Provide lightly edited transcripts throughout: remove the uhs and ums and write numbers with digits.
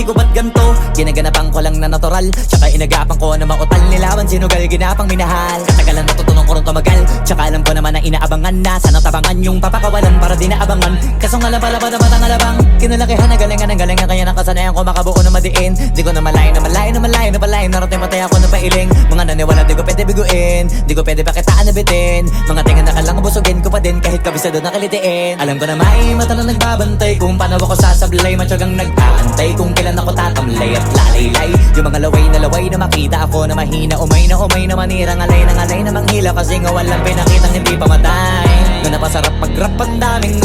ko ba't ganto? Ginaganapan ko lang na natural, tsaka inagapan ko na mautal. Nilawan sinugal, ginapang minahal. Katagalan natutunan ko rin tumagal, tsaka alam ko naman na inaabangan na. Sana tabangan yung papakawalan para di naabangan. Kaso nga lang pala ba naman ang alabang kinalakihan na galingan ng galingan. Kaya nakasanayan ko makabuo na madiin. Di ko na malayo na malayo na malayo na malayo. Narating patay ako na pailing. Mga naniwala di ko pwede biguin, di ko pwede pakitaan na bitin. Mga tinga na kalang busugin ko pa din kahit kabisado na kalitiin. Alam ko na may mata na nagbabantay kung paano ako sasablay. Matyagang nag-aantay kung kailan ako tatamlay at lalaylay. Yung mga laway na makita ako na mahina. Umay na manirang alay na manghila. Kasi nga walang pinakitang hindi pamatay. Na napasarap mag-rap ang daming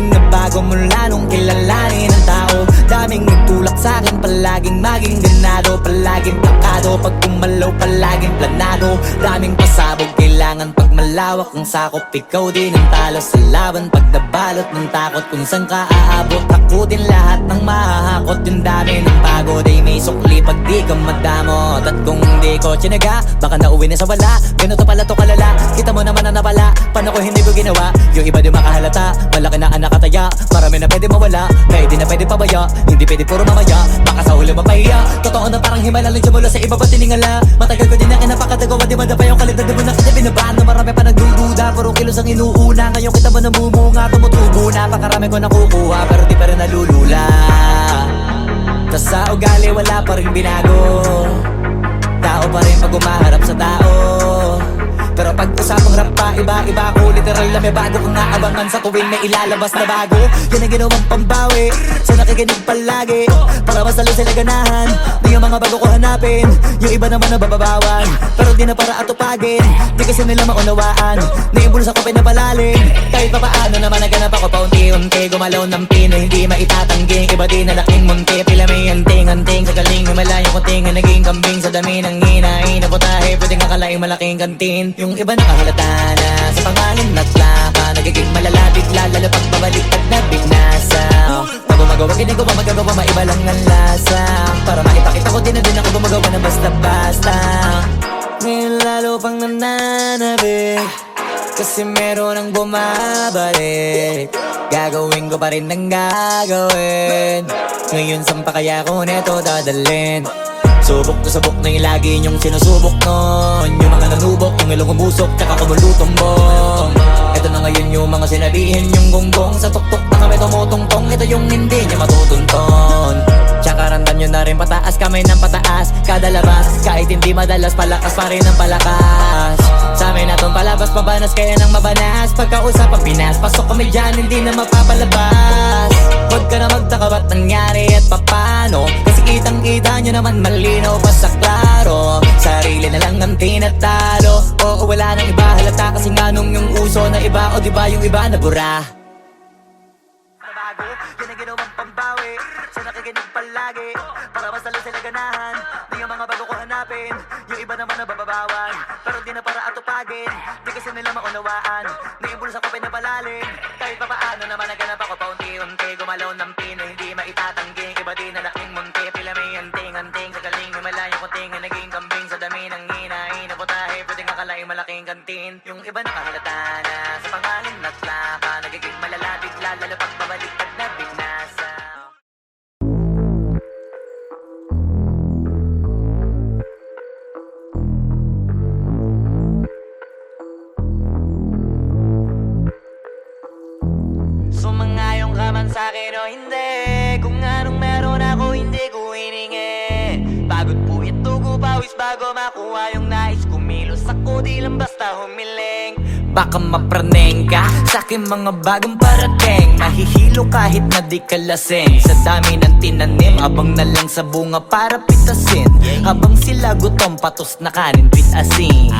nagbago mula nung kilalanin ng tao. Daming nagtulak sa'kin, palaging maging ganado. Palaging plakado, pag kumalaw palaging planado. Daming pasabog, kailangan pag malawak ang sakop. Ikaw din ang talo sa laban, pag nabalot ng takot. Kung saan ka aabot, ako din lahat ng mahahakot. Yung dami ng pagod ay may sukli pag di ka madamot. At kung hindi ko tsinaga, baka nauwi na sa wala. Ganito pala to kalala, kita mo naman na napala. Paano ko hindi ko ginawa, yung iba di makahalata. Malaki na anak kataya, marami na pwede mawala. Kaya di na pwede pabaya, hindi pwede puro mamaya. Baka sa huli mapahiya, totoo na parang himala lang mula sa iba ba tiningala. Matagal ko din na kinapakatagawa, di madapa yung kalidad. Di mo na kita binabano, marami pa nagdududa. Puro kilos ang inuuna, ngayon kita mo namumunga. Tumutubo na, pakarami ko nakukuha, pero di pa rin nalulula. Tas sa ugali wala pa rin binago, tao pa rin pag umaharap sa tao. Pero pag usapang rap pa, iba ko. Literal na may bago kong naabangan sa tuwing may ilalabas na bago. Yan ang ginawang pambawi sa nakikinig palagi, para mas lalo sila ganahan. Di yung mga bago ko hanapin, yung iba naman nababawan. Pero di na para atupagin, di kasi nila maunawaan. Naimbulsa ko pinapalalim, kahit pa paano naman naganap ako paunti-unti. Gumalaw ng pino, hindi maitatanggi. Iba din na laking munti, pila may anting-anting. Sa galing himalayang kunting, naging kambing sa dami ng hinahin. Naputahe, pwedeng akalaing malaking kantin. Yung iba nakahalata na sa pangalan at laka. Nagiging malala bigla, lalo pag babalik at nabinasa. Pag gumagawa, ginagawa, magagawa, maiba lang ang lasa. Para maipakita ko din na din ako gumagawa na basta-basta. Ngayon lalo pang nananabik, kasi meron ang bumabalik. Gagawin ko pa rin ang gagawin. Ngayon saan pa kaya ko neto dadalhin? Subok to subok na yung lagi niyong sinusubok nun. Yung mga nanubok, yung ilong umusok, tsaka kumulutumbong. Ito na ngayon yung mga sinabihin yung gonggong. Sa tuktok na kami tumutungtong, ito yung hindi niya matutunton. Tsaka randam nyo na rin pataas, kamay ng pataas. Kada labas, kahit hindi madalas, palakas pa rin ang palakas. Sa amin natong palabas, mabanas kaya nang mabanas. Pagkausap ang Pinas, pasok kami dyan, hindi na mapapalabas. Huwag ka na magtaka ba't nangyari at papano, kasi kitang-kita nyo naman malinaw pa sa klaro. Sarili na lang ang tinatalo, oo wala nang iba halata. Kasi nga nung yung uso na iba, o diba yung iba na bura. Nabago, yan ang ginawang pambawi sa nakikinig palagi, para mas lalo sila ganahan. Di yung mga bago ko hanapin, yung iba naman nababawan. Pero di na para atupagin, di kasi nila maunawaan. Naimbulsa ko pinapalalim, kahit pa paano naman naganap ako paunti-unti. Gumalaw ng pino, hindi maitatanggi. Iba din na laking munti, pila may anting-anting. Sa galing himalayang kunting, naging kambing sa dami ng hinahin. Naputahe, pwedeng akalaing malaking kantin. Yung iba nakahalata na sa pangalan at laka. Nagiging malala bigla, lalo pag babalik pag nabinasa. Sumangayong ka man sa'kin o hindi, kung anong meron ako hindi ko hiningi. Pagod po ito ko pawis bago makuha yung nais. Kumilos ako di lang basta humiling. Baka mapraneng ka sa'kin mga bagong parating. Mahihilo kahit na di ka lasing. Sa dami ng tinanim, abang na lang sa bunga para pitasin. Habang sila gutom, patos na kanin, pitasin.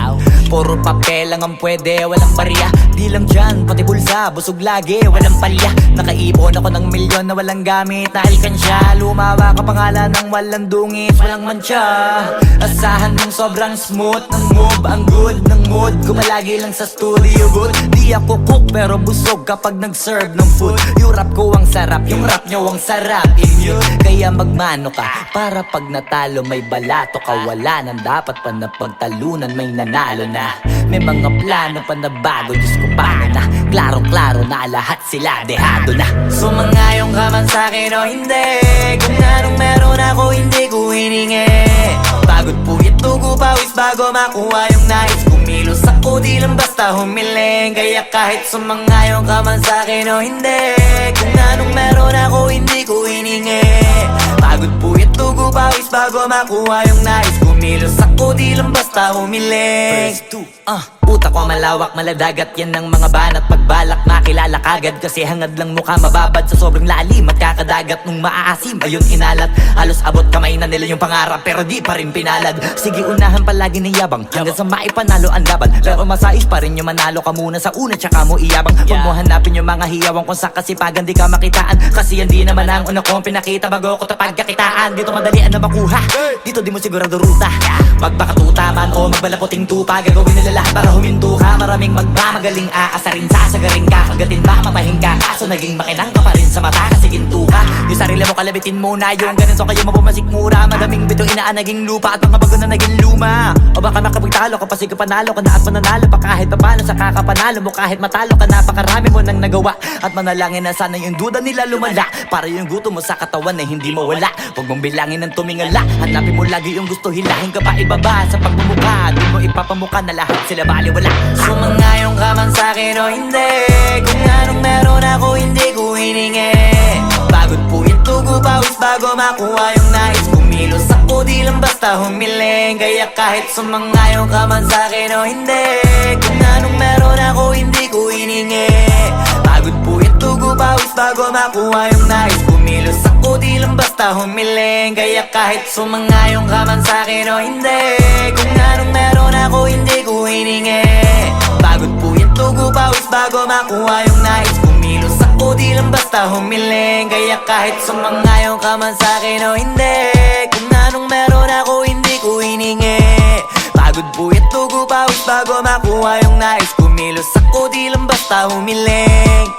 Puro papel lang ang pwede, walang barya. Di lang dyan, pati bulsa, busog lagi, walang palya. Nakaipon ako ng milyon na walang gamit na alkansya. Lumawa ka pangalan ng walang dungis, walang mancha. Asahan mong sobrang smooth ng move, ang good ng mood. Gumalagi lang sa studio booth. Di ako cook pero busog kapag nag-serve ng food. Yung rap ko ang sarap, yung rap nyo ang sarap. Immune, kaya magmano ka para pag natalo may balato ka. Wala nang dapat pa na pagtalunan, may nanalo na na may mga plano pa na bago. Diyos ko paano na, klarong-klaro na lahat sila dehado na. Sumangayong ka man sa'kin o hindi, kung anong meron ako hindi ko hiningi. Pagod puyat dugo pawis bago makuha yung nais. Kumilos ako di lang basta humiling. Kaya kahit sumangayong ka man sa'kin o hindi, kung anong meron ako hindi ko hiningi. Pagod puyat dugo pawis bago makuha yung nais. Kumilos ako di lang basta humiling. Utak ko malawak, maladagat yan ng mga banat. Pagbalak makilala kagad kasi hangad lang mukha mababad sa sobrang lalim at kakadagat nung maaasim. Ayun inalat, halos abot kamay na nila yung pangarap pero di pa rin pinalad. Sige unahan palagi ng yabang hanggang sa maipanalo ang laban. Pero masais pa rin yung manalo ka muna sa una tsaka mo iyabang. Huwag mo hanapin yung mga hiyawang kung sa kasipagan di ka makitaan. Kasi yan di naman ang una kong pinakita bago ko tapagkakitaan. Dito madalian na makuha, dito di mo sigurado ruta. Magbakatuta man o magbalaputing tupa, gagawin nila lahat para huminto ka. Maraming magmamagaling aasarin, sasagaring ka, kagatin ba mapahing ka. Kaso naging makinang ka pa rin sa mata kasi ginto ka. Yung sarili mo kalabitin muna, yung ganun so kayo mapumasik mura. Madaming bito inaan naging lupa at mga bago na naging luma. O baka makapagtalo ka pa sige panalo ka na at mananalo pa kahit papano sa kakapanalo mo. Kahit matalo ka napakarami mo nang nagawa at manalangin na sana yung duda nila lumala para yung gutom mo sa katawan na hindi mawala. Huwag mong bilangin ng tumingala, hanapin mo lagi yung gusto, hilahin ka pa ibaba sa pagmumukha. Di mo ipapamuka na lahat sila baliwala. Sumangayong ka man sa'kin o hindi, kung anong meron ako hindi ko hiningi. Pagod puyat dugo pawis bago makuha yung nais. Kumilos ako di lang basta humiling. Kaya kahit sumangayong ka man sa'kin o hindi, kung anong meron ako hindi ko hiningi. Pagod puyat dugo pawis bago makuha yung nais. Kumilos ako di lang basta humiling. Kaya kahit sumangayong ka man sa'kin o hindi, kung anong meron ako hindi ko hiningi. Pagod puyat dugo pawis bago makuha yung nais. Kumilos ako di lang basta humiling. Kaya kahit sumangayong ka man sa'kin o hindi, kung anong meron ako hindi ko hiningi. Pagod puyat dugo pawis bago makuha yung nais. Kumilos ako di lang basta humiling.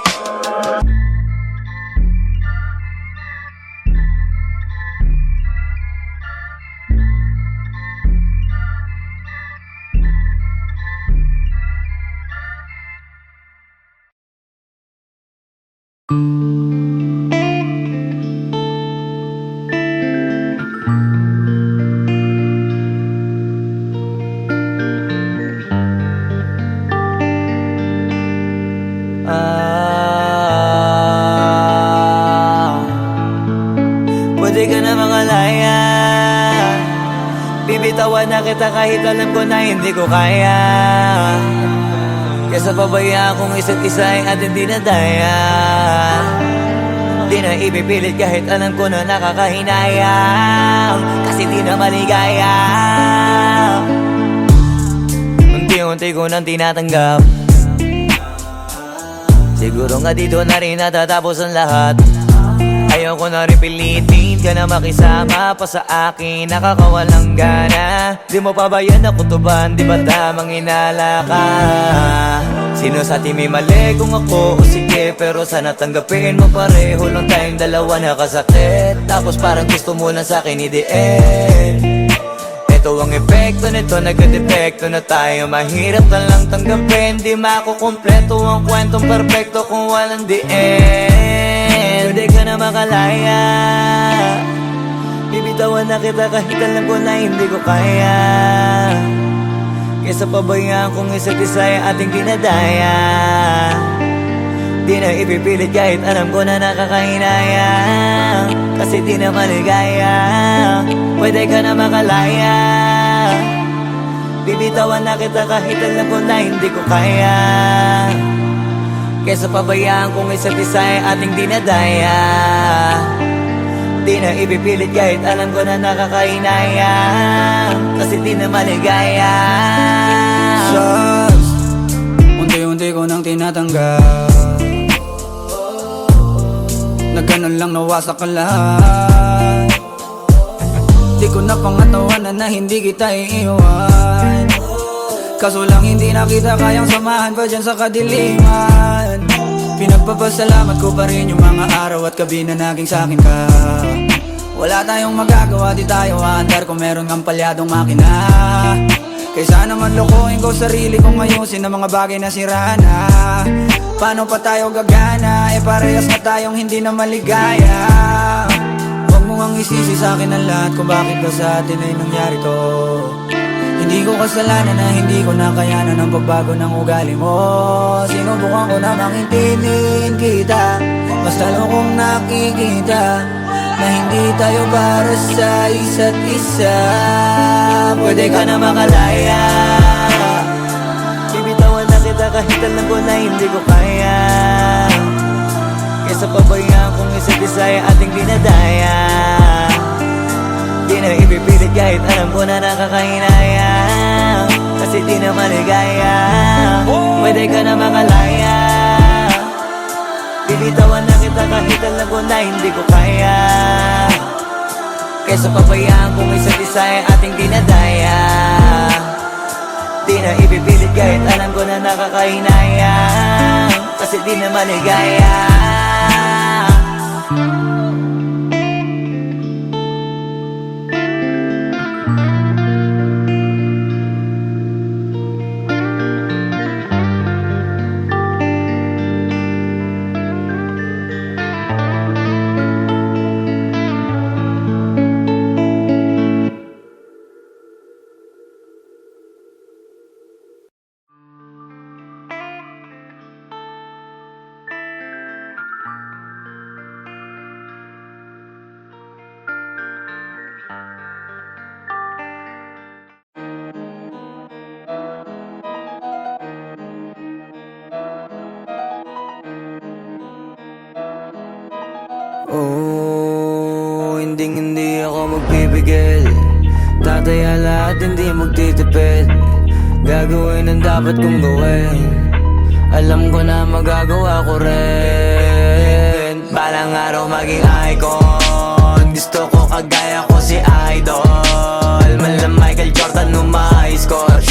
Pwede ka na mangalaya, bibitawan na kita kahit alam ko na hindi ko kaya. Kesa pabayaan kung isa't isa ay ating dinadaya. Di na ipipilit kahit alam ko na nakakahinayang, kasi di na maligaya. Unti-unti ko nang tinatanggap, siguro nga dito na rin natatapos ang lahat. Ayaw ko na rin pilitin ka na makisama pa sa akin, nakakawalang gana. Di mo pa ba yan nakutuban, di ba tamang inala ka? Sino sa atin may mali kung ako o sige, pero sana tanggapin mo pareho lang tayong dalawa nakasakit. Tapos parang gusto mo na sa akin i-end. Ito ang epekto nito, nagka-depekto na tayo. Mahirap na lang tanggapin, di makukumpleto ang kwentong perfecto kung walang the end. Pwede ka na makalaya, bibitawan na kita kahit alam ko na hindi ko kaya. Kesa pabayaan kung isa't isa ay ating dinadaya. Di na ipipilit kahit alam ko na nakakahinaya, kasi di na maligaya. Pwede ka na makalaya, bibitawan na kita kahit alam ko na hindi ko kaya. Kesa pabayaan kung isa't isa ay ating dinadaya. Di na ipipilit kahit alam ko na nakakahinaya, kasi di na maligaya. Just unti-unti ko nang tinatanggap, na ganun lang nawasak ka lahat. Di ko na pangatawanan na hindi kita iiwan, kaso lang hindi na kita kayang samahan pa dyan sa kadiliman. Pinagpapasalamat ko pa rin yung mga araw at gabi na naging sa'kin ka. Wala tayong magagawa, di tayo aandar kung meron kang palyadong makina. Kaysa naman lokohin ko sarili kong ayusin ang mga bagay na sira na. Paano pa tayo gagana? Parehas na tayong hindi na maligaya. Huwag mo ngang isisi sa akin ang lahat kung bakit ba sa atin ay nangyari to. Hindi ko kasalanan na hindi ko nakayanan ang pagbago ng ugali mo. Sinubukan ko namang intindihin kita, basta lang kong nakikita na hindi tayo para sa isa't isa. Pwede ka na makalaya, bibitawan na kita kahit alam ko na hindi ko kaya. Kesa pabayaan kong isa't isa ay ating dinadaya. Di na ipipilit kahit alam ko na nakakahinayang, kasi di na maligaya. Pwede ka na makalaya, bibitawan na kita kahit alam ko na hindi ko kaya. Kesa pabayaan kung isa't isa ay ating dinadaya. Di na ipipilit kahit alam ko na nakakahinayang, kasi di na maligaya. Oh, hindi ako magpipigil. Tataya lahat, hindi magtitipid. Gagawin ang dapat kong gawin. Alam ko na magagawa ko rin. Balang araw maging icon. Gusto ko kagaya ko si Idol. Malam Michael Jordan nung ma-high score.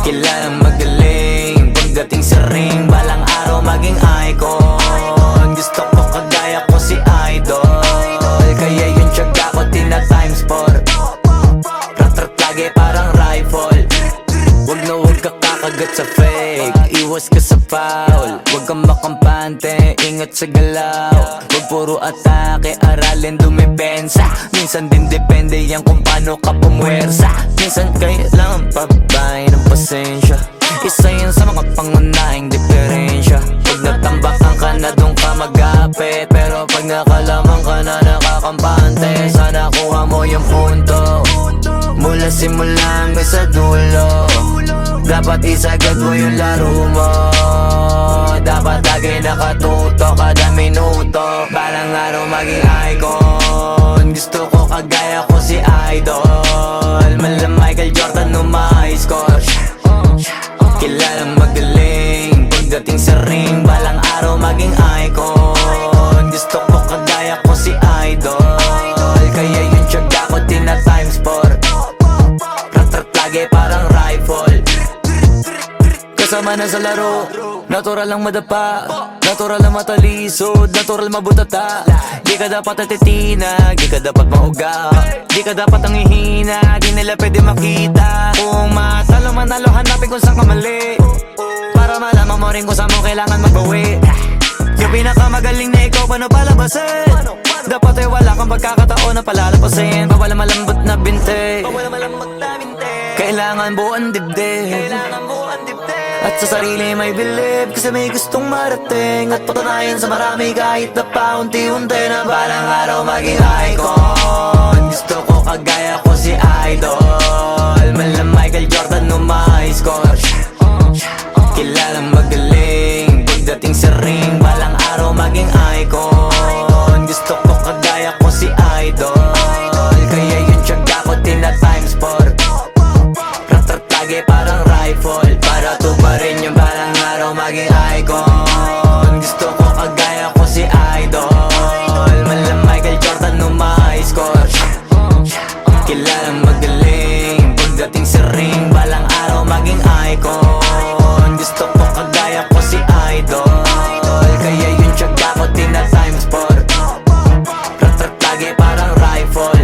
Kilalang magaling pagdating sa ring. Balang araw maging icon. Gusto ko kagaya ko si Idol. Kaya yung tiyaga ko tina-times 4. Rat-rat lagi parang rifle. Wag na wag ka kakagat sa fake. Iwas ka sa foul. Wag kang makampante, ingat sa galaw. Wag puro atake, aralin dumipensa. Minsan din depende yan kung paano ka pumwersa. Minsan kailangan pabay ng pasensya. Isa yan sa mga pangunahing diferensya. Pag natambakan ka na doon ka mag-apit, pero pag nakalaman ka na nakakampante, sana kuha mo yung punto. Mula simula hanggang sa dulo, dapat isagad mo yung laro mo. Dapat lagi nakatuto kada minuto. Balang araw maging icon. Gusto ko kagaya ko si Idol. Malam Michael Jordan nung ma-high score. Kilalang magaling pagdating sa ring. Balang araw maging icon. Gusto ko kagaya ko si Idol. Kaya yung tiyaga ko tina-times 4. Rat-rat lagi parang rifle. Kasama na sa laro, natural lang madapa, natural lang matalisod, natural mabutata. Di ka dapat atitina, di ka dapat mauga, di ka dapat ang ihina, di nila pwede makita. Kung matalo manalo, hanapin kung saan ka mali, para malaman mo rin kung saan mo kailangan magbawi. Yung pinakamagaling na ikaw, paano palabasin? Dapat ay wala kang pagkakataon na palalapasin. Bawal malambot na binte, kailangan buuan dibdib. At sa sarili may believe, kasi may gustong marating. At patunayan sa marami kahit na paunti-unti, na balang araw maging icon. Gusto ko kagaya ko si Idol. Malam Michael Jordan nung ma-high score. Kilalang magaling pagdating sa ring. Balang araw maging icon. Gusto ko kagaya ko si Idol. Kaya yung tiyaga ko tina-times 4. Rat-rat lagi parang rifle. Para tuparin yung balang araw maging icon. Gusto ko kagaya ko si Idol. Malam Michael Jordan nung ma-high score. Kilalang magaling pagdating sa ring. Balang araw maging icon. Gusto ko kagaya ko si Idol. Kaya yung tiyaga ko tina-times 4. Rat-rat lagi parang rifle.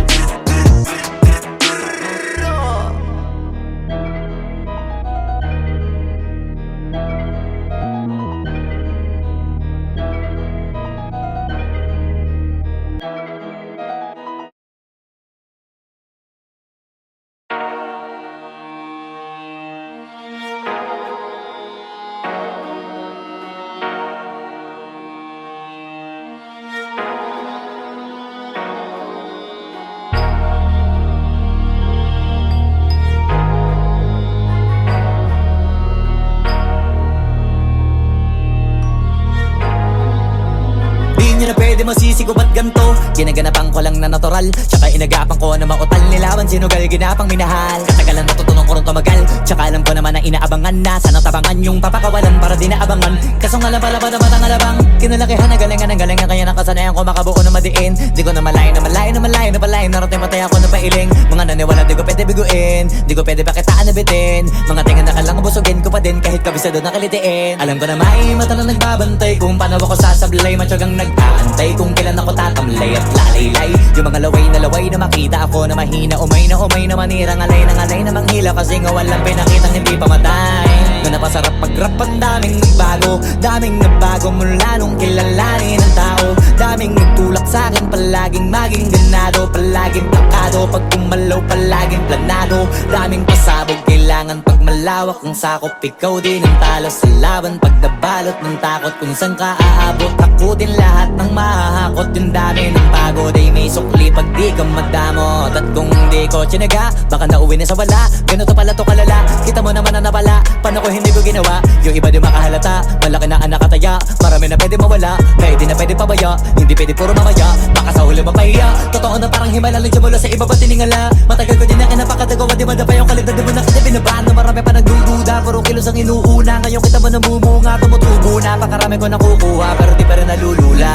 isip ko ba't ganto? Ginaganapan ko lang na natural, tsaka inagapan ko na mautal nilawan, sinugal ginapang minahal. Katagalan natutunan ko rin tumagal, tsaka alam ko naman na inaabangan na sana tabangan yung papakawalan para di naabangan. Kaso nga lang pala ba naman ang alabang kinalakihan na galingan ng galingan, kaya nakasanayan ko makabuo na madiin. Di ko na malayo na malayo na malayo na palayo, narating matay ako na pailing. Mga naniwala di ko pwede biguin, di ko pwede pakitaan na bitin. Mga tinga na kalang busugin ko pa din kahit kabisado na kalitiin. Alam ko na may mata na nagbabantay kung paano ako sasablay, matyagang nag-aantay kung kailan ako tatamlay at lalaylay. Yung mga laway na makita ako na mahina, umay na manira, ngalay na manghila, kasi nga walang pinakitang hindi pamatay. Na napasarap pag-rap, ang daming nagbago mula nung kilalanin ang tao. Daming nagtulak sa'kin, palaging maging ganado, palaging takado, pag kumalaw palaging planado. Daming pasabog, kailangan pag malawak ang sakop, ikaw din ang talo sa laban. Pag nabalot ng takot kung saan ka aabot, ako din lahat ng mahahakot. Yung dami ng pagod ay may sukli pag di ka madamot. At kung di ko tsinaga, baka nauwi na sa wala. Ganito pala to kalala, kita mo naman na napala. Paano ko hindi ko ginawa? Yung iba di makahalata, malaki na anak kataya. Marami na pwede mawala, kaya di na pwede pabaya. Hindi pwede puro mamaya, baka sa huli mapahiya. Totoo na parang himala lang siya mula sa iba ba tiningala. Matagal ko din na kinapakatagawa, di madapa yung kalibdad, di mo na kita binabaan. Na marami pa nagdududa, puro kilos ang inuuna. Ngayon kita mo namumunga, tumutubo na. Pakarami ko nakukuha, pero di pa rin nalulula.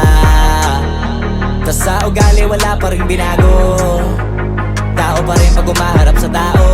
Tas sa ugali wala pa rin binago, tao pa rin pag umaharap sa tao.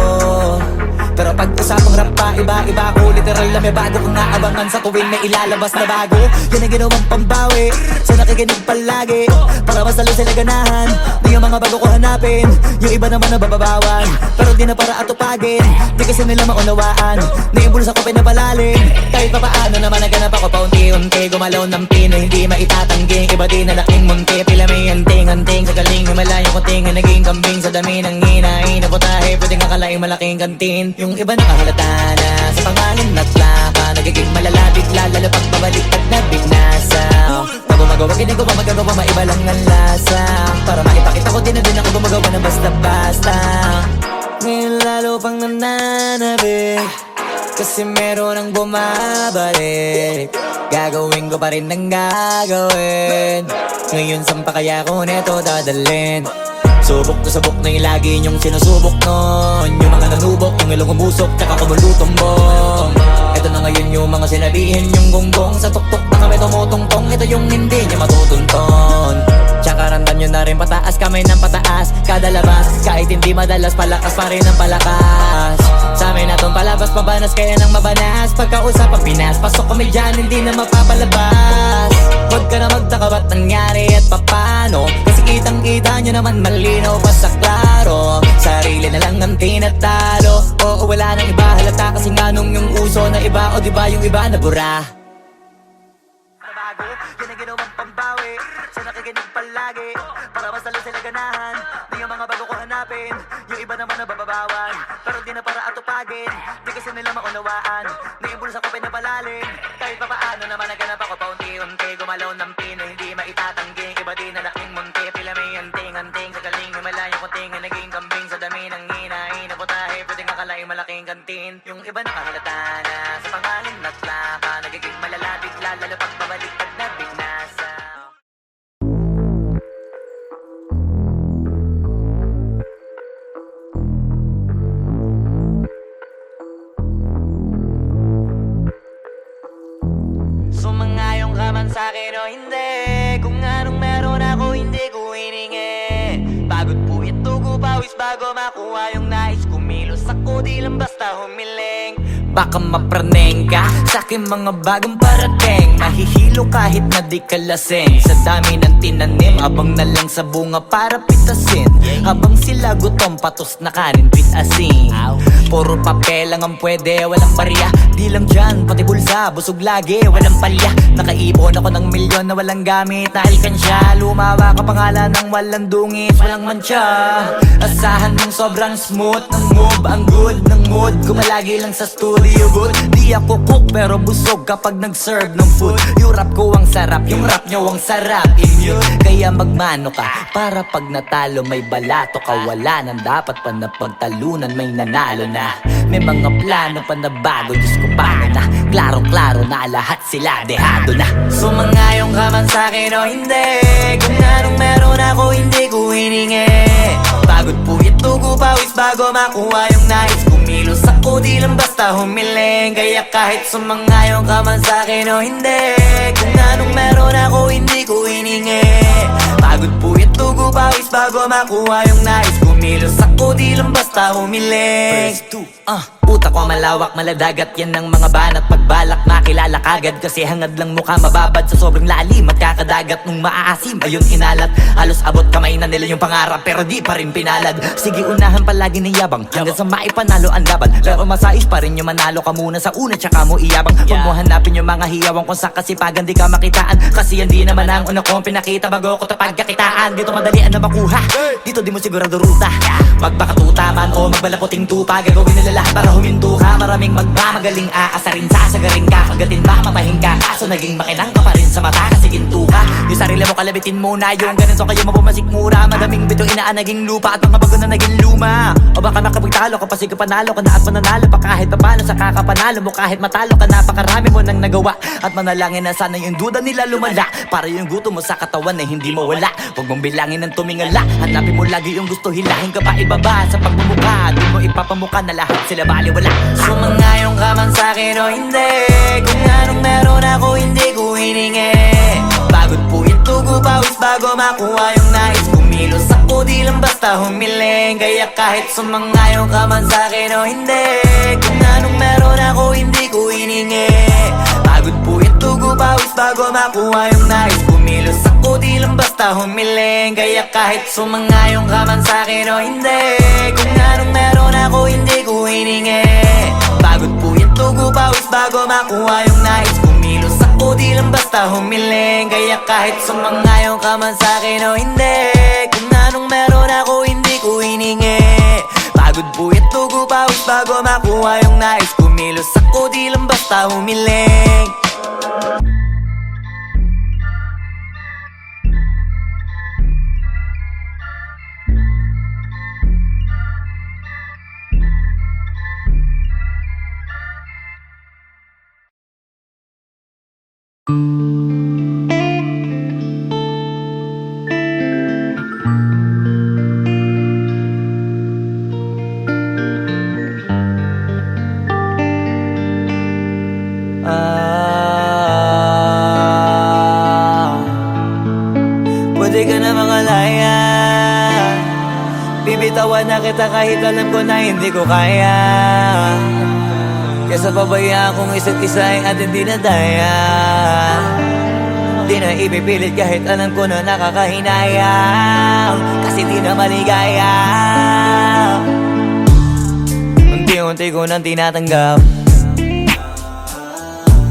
Pero pag usapang rap pa, iba-iba ko. Literal na may bago kong naabangan sa tuwing may ilalabas na bago. Yan ang ginawang pambawi sa nakikinig palagi, para mas lalo sila ganahan na yung mga bago ko hanapin. Yung iba naman nababawan, pero di na para atupagin. Di kasi nila maunawaan na yung bulsa ko pinapalalim. Kahit pa paano naman naganap ako paunti-unti, gumalaw ng pino, hindi maitatanggi. Iba di na laking munti, pila may anting-anting. Sa galing himalayo ko tinga, naging kambing sa dami ng hinahin. Naputahe, pwedeng akalaing malaking kantin. Yung iba nakahalata na sa pangalan at laka, nagiging malala bigla, lalo pag pabaliktad na bignasa. Pag gumagawa, ginagawa, magagawa, maiba lang ang lasa. Para maipakita ko din na din ako gumagawa ng basta-basta. Ngayon lalo pang nananabik, kasi meron ang bumabalik. Gagawin ko pa rin ang gagawin. Ngayon saan pa kaya ko neto dadalhin? Subok na yung lagi niyong sinusubok nun. Yung mga nanubok, yung ilong umusok, tsaka kumutumbong. Ito na ngayon yung mga sinabihin yung gonggong. Sa tuktok na kami tumutungtong, ito yung hindi niya matutunton. Tsaka ramdam nyo na rin pataas, kamay ng pataas kada labas, kahit hindi madalas, palakas pa rin ang palakas. Sa amin na tong palabas, pabanas, kaya nang mabanas. Pagkausap ang Pinas, pasok kami dyan, hindi na mapapalabas. Huwag ka na magtaka ba't nangyari at papano, kasi kitang-kita nyo naman malinaw pa sa klaro. Sarili na lang ang tinatalo, oo wala nang iba halata, kasi nga nung yung uso na iba, o diba yung iba na bura. Nabago, yan ang ginawang pambawi sa nakikinig palagi, para mas lalo sila ganahan na yung mga bago ko hanapin. Yung iba naman nababawan, pero di na para atupagin. Di kasi nila maunawaan na yung bulsa ko pinapalalim. Kahit pa paano naman naganap ako paunti-unti, gumalaw ng pino, hindi maitatanggi. Iba di na laking munti, pila may anting-anting. Sa galing himalayo ko tinga, naging kambing sa dami ng hinahin. Naputahe, pwedeng akalaing malaking kantin. Yung iba nakahalata na sa pangalan at laka, nagiging malala bigla, lalo pag babaliktad na bignasa. Sumangayong ka man sa'kin o hindi, kung anong meron ako hindi ko hiningi. Pagod po ito ko pawis bago makuha yung nais, kumilos ako di lang basta humiling. Baka mapraneng ka sa'king mga bagong parating, mahihilo kahit na di ka lasing. Sa dami ng tinanim, abang na lang sa bunga para pitasin. Habang sila gutom, patos na kanin, pitasin. Puro papel lang ang pwede, walang barya. Di lang dyan, pati bulsa, busog lagi, walang palya. Nakaipon ako ng milyon na walang gamit na alkansya. Lumawa ka pangalan ng walang dungis, walang mancha. Asahan mong sobrang smooth ng move, ang good ng mood, kumalagi lang sa stood. liubot. Di ako cook pero busog kapag nag-serve ng food. Yung rap ko ang sarap, yung rap nyo ang sarap, immune. Kaya magmano ka para pag natalo may balato ka. Wala nang dapat pa na pagtalunan, may nanalo na. May mga plano pa na bago, Diyos ko paano na. Klarong-klaro na lahat sila dehado na. Sumangayong ka man sa'kin o hindi, kung anong meron ako hindi ko hiningi. Pagod puyat tugo pawis bago makuha yung nais. Kumilos ako di lang basta humiling. Kaya kahit sumangayong ka man sa'kin o hindi, kung anong meron ako hindi ko hiningi. Pagod puyat tugo pawis bago makuha yung nais. Kumilos ako di lang basta humiling. Utak ko malawak, maladagat yan ng mga banat. Pagbalak makilala kagad kasi hangad lang mukha mababad sa sobrang lalim at kakadagat nung maaasim. Ayun inalat, halos abot kamay na nila yung pangarap pero di pa rin pinalad. Sige unahan palagi ng yabang hanggang sa maipanalo ang laban. Pero masais pa rin yung manalo ka muna sa una tsaka mo iyabang. Huwag mo hanapin yung mga hiyawang kung sa kasipagan di ka makitaan. Kasi yan di naman ang una kong pinakita bago ko tapagkakitaan. Dito madalian na makuha, dito di mo sigurado ruta. Magbakatuta man o magbalaputing tupa, gagawin nila lahat para huminto ka. Maraming magmamagaling aasarin, sasagarin ka, kagatin ba mapahing ka. Kaso naging makinang ka pa rin sa mata kasi ginto ka. Yung sarili mo kalabitin muna, yung ganun so kayo mapumasik mura. Madaming bito inaan naging lupa at mga bago na naging luma. O baka makapagtalo ka pa sige panalo ka na at mananalo pa kahit papalo sa kakapanalo mo. Kahit matalo ka napakarami mo nang nagawa at manalangin na sana yung duda nila lumala. Para yung gutom mo sa katawan na hindi mawala. Huwag mong bilangin ng tumingala, hanapin mo lagi yung gusto, hilahin ka pa ibaba sa pagmumukha. Di mo ipapamuka na lahat sila baliwala. Sumangayong ka man sa'kin o hindi, kung anong meron ako hindi ko hiningi. Pagod puyat tugo pawis bago makuha yung nais. Kumilos ako di lang basta humiling. Kaya kahit sumangayong ka man sa'kin o hindi, kung anong meron ako hindi ko hiningi. Pagod puyat tugo pawis bago makuha yung nais. Kumilos ako di lang basta humiling. Kaya kahit sumangayong ka man sa'kin o hindi, kung anong meron ako hindi ko hiningi. Pagod puyat tugo pawis bago makuha yung nais. Kumilos ako di lang basta humiling. Kaya kahit sumangayong ka man sa'kin o hindi, kung anong meron ako hindi ko hiningi. Pagod puyat tugo pawis bago makuha yung nais. Kumilos ako di lang basta humiling. Pwede ka na mangalaya, bibitawan na kita kahit alam ko na hindi ko kaya. Kesa pabayaan kung isa't isa ay ating dinadaya. Di na ipipilit kahit alam ko na nakakahinayang, kasi di na maligaya. Unti-unti ko nang tinatanggap,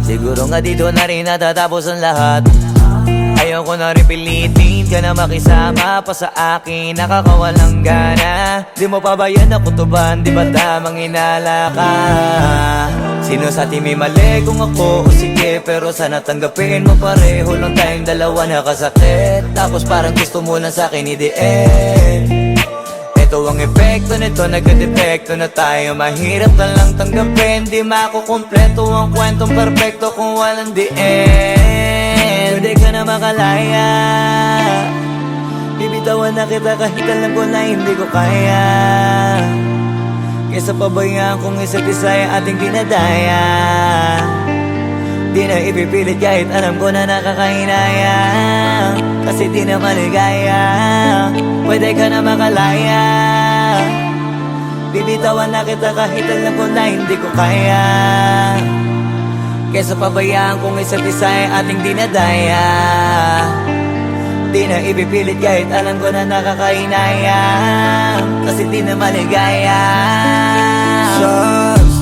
siguro nga dito na rin natatapos ang lahat. Ayoko na rin pilitin ka na makisama pa sa akin, nakakawalang gana. Di mo pa ba yan nakutuban, di ba tamang inala ka? Sino sa atin may mali kung ako o sige, pero sana tanggapin mo pareho lang tayong dalawa nakasakit. Tapos parang gusto mo lang sa'kin i-end. Ito ang epekto nito, nagka-depekto na tayo. Mahirap na lang tanggapin, di makukumpleto ang kwentong perfecto kung walang the end. Pwede ka na makalaya, bibitawan na kita kahit alam ko na hindi ko kaya. Kesa pabayaan kung isa't isa ay ating dinadaya. Di na ipipilit kahit alam ko na nakakahinaya, kasi di na maligaya. Pwede ka na makalaya, bibitawan na kita kahit alam ko na hindi ko kaya. Kesa pabayaan kung isa't isa ay ating dinadaya. Di na ipipilit kahit alam ko na nakakahinaya, kasi di na maligaya. Shots,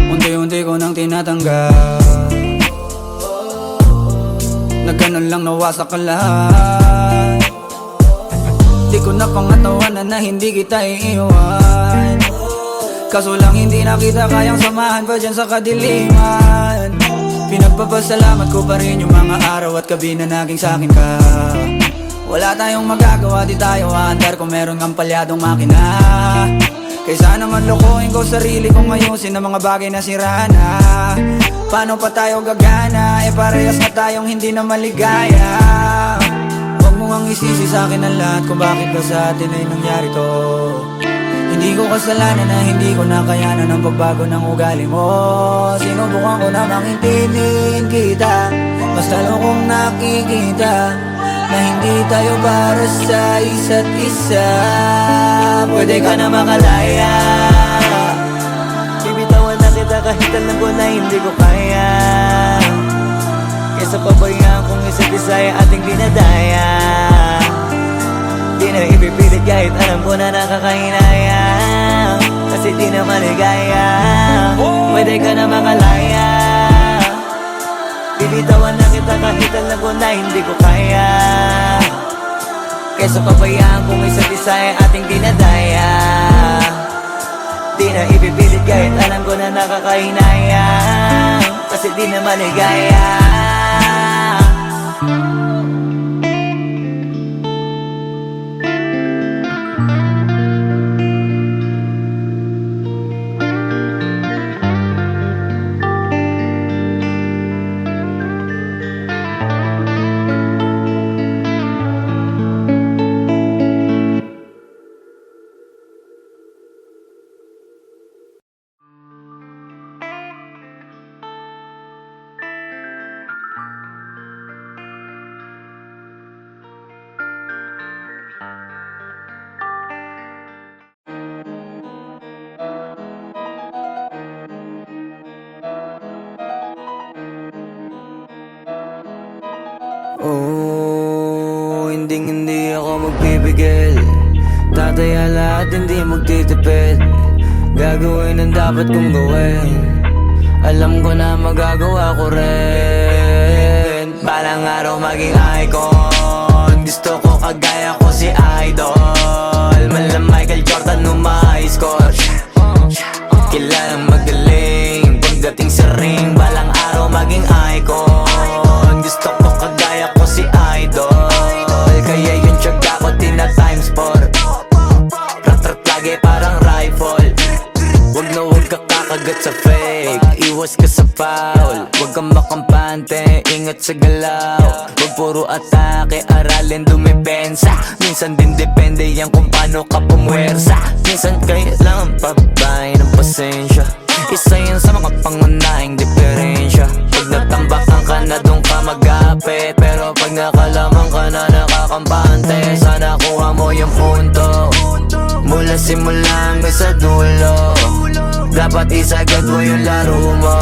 unti-unti ko nang tinatanggap, na ganun lang nawasak ka lahat. Di ko na pangatawanan na hindi kita iiwan, Kaso lang hindi na kita kayang samahan pa dyan sa kadiliman. Pinagpapasalamat ko pa rin yung mga araw at gabi na naging sa'kin ka. Wala tayong magagawa, di tayo aandar kung meron kang palyadong makina. Kaysa naman lokohin ko sarili kong ayusin ang mga bagay na sira na. Paano pa tayo gagana, parehas na tayong hindi na maligaya. Huwag mo ngang isisi sa'kin ang lahat kung bakit ba sa atin ay nangyari to. Hindi ko kasalanan na hindi ko nakayanan ang pagbago ng ugali mo. Sinubukan ko namang intindihin kita, mas lalo kong nakikita na hindi tayo para sa isa't isa. Pwede ka na makalaya, bibitawan na kita kahit alam ko na hindi ko kaya. Kesa pabayaan kung isa't isa ay ating dinadaya. Di na ipipilit kahit alam ko na nakakahinayang, kasi di na maligaya. Pwede ka na makalaya, bibitawan na kita kahit alam ko na hindi ko kaya. Kesa pabayaan kung isa't isa ay ating dinadaya. Di na ipipilit kahit alam ko na nakakahinayang, kasi di na maligaya. Oh, hindi ako magpipigil. Tataya lahat, hindi magtitipid. Gagawin ang dapat kong gawin. Alam ko na magagawa ko rin. Balang araw maging icon. Gusto ko kagaya ko si Idol. Malam Michael Jordan score. Kilalang magaling pagdating sa ring. Balang araw maging icon. Gusto ko kagaya ko si Idol. Kaya yung tiyaga ko tina-times 4. Rat-rat lagi parang rifle. Wag na wag ka kakagat sa fake. Iwas ka sa foul. Wag kang makampante, ingat sa galaw. Wag puro atake, aralin dumipensa. Minsan din depende yan kung paano ka pumwersa. Minsan kailangan pabay ng pasensya. Isa yan sa mga pangunahing diferensya. Pag natambakan ka na doon ka magapit, pero pag nakalaman ka na nakakampante, sana kuha mo yung punto. Mula simula hanggang sa dulo, dapat isagad mo yung laro mo.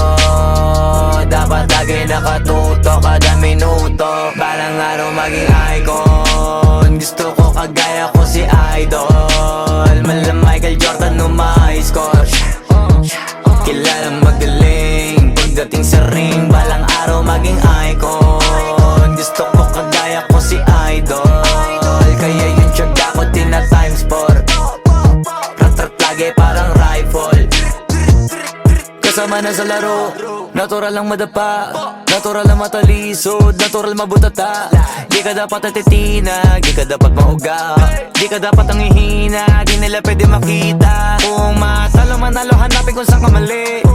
Dapat lagi nakatuto kada minuto. Balang araw maging icon. Gusto ko kagaya ko si Idol. Malam Michael Jordan score. Kilalang magaling pagdating sa ring. Balang araw maging icon. Gusto ko kagaya ko si Idol. Kaya yung tiyaga ko tina-times 4. Rat-rat lagi parang rifle. Kasama na sa laro, natural lang madapa, natural lang matalisod, natural mabutata. Di ka dapat atitina, di ka dapat mauga, di ka dapat ang ihina, di nila pwede makita. Kung matalo manalo, hanapin kung saan ka mali,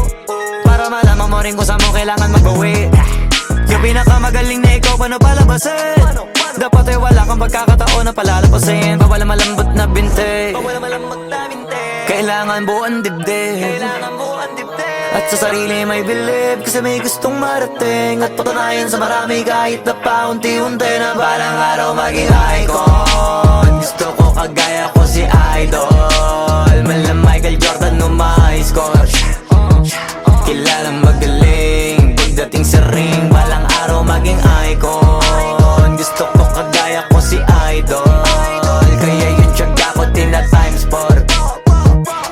para malaman mo rin kung saan mo kailangan magbawi. Yung pinakamagaling na ikaw, paano palabasin? Dapat ay wala kang pagkakataon na palalapasin. Bawal malambot na binte, kailangan buuan dibdib. At sa sarili may believe, kasi may gustong marating. At patunayan sa marami kahit na paunti-unti, na balang araw maging icon. Gusto ko kagaya ko si Idol. Malam Michael Jordan score. Kilalang magaling pagdating sa ring. Balang araw maging icon. Gusto ko kagaya ko si Idol. Kaya yung tiyaga ko tina-times 4.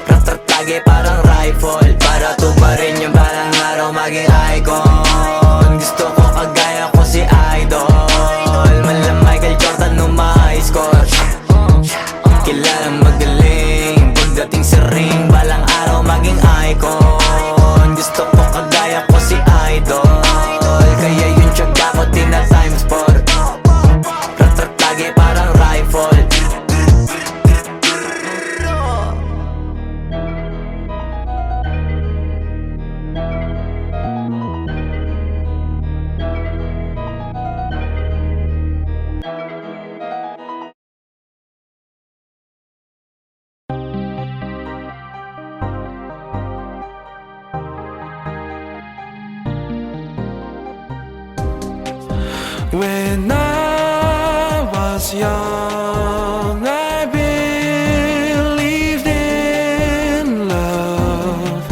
Rat-rat lagi parang rifle. Para tuparin yung balang araw maging icon. Gusto ko kagaya ko si Idol. Malam Michael Jordan score. Kilalang magaling pagdating sa ring. Balang araw When I was young, I believed in love.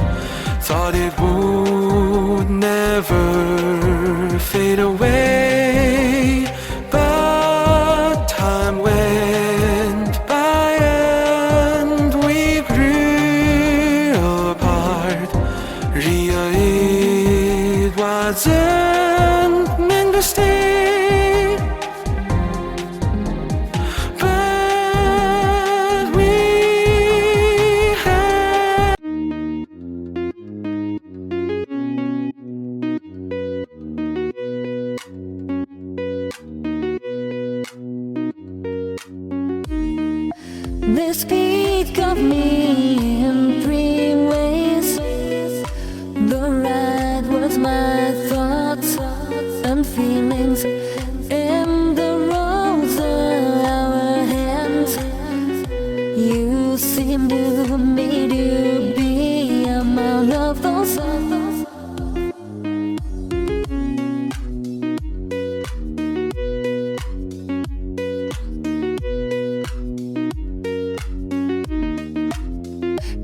Thought it would never fade away. But time went by and we grew apart. Ria, it wasn't meant to stay, but we had. This beat got me in three ways. The ride was my thoughts and feelings, and the roads are our hands. You seem to me to be among of those others.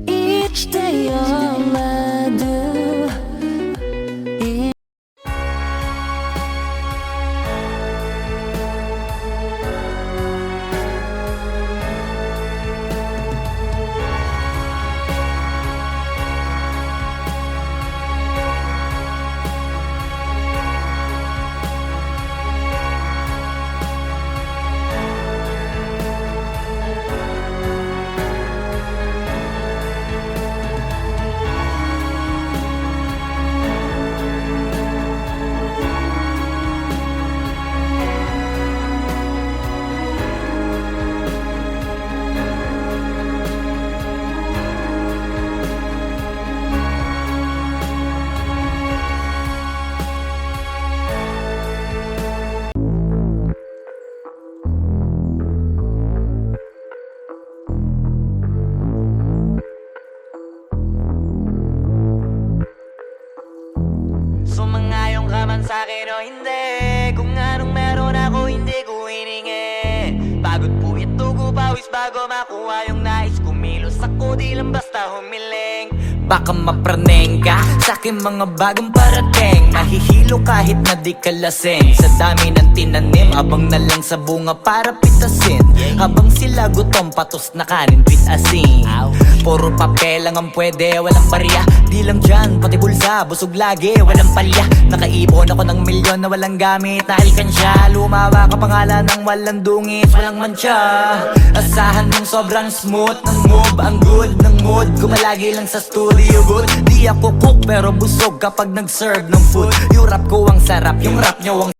Each day all I do is Sumangayong ka man sa'kin o hindi, kung anong meron ako hindi ko hiningi. Pagod po ito ko pawis bago makuha yung nais. Kumilos ako di lang basta humiling. Baka mapraneng ka sa'kin mga bagong parating. Mahihilo kahit na di ka lasing. Sa dami ng tinanim, abang na lang sa bunga para pitasin. Habang sila gutom, patos na kanin, pitasin. Puro papel lang ang pwede, walang barya. Di lang dyan, pati bulsa, busog lagi, walang palya. Nakaipon ako ng milyon na walang gamit na alkansya. Lumawa ka pangalan ng walang dungis, walang mancha. Asahan mong sobrang smooth ng move, ang good ng mood. Gumalagi lang sa studio booth. Di ako cook pero busog kapag nag-serve ng food. Yung rap ko ang sarap, yung rap nyo ang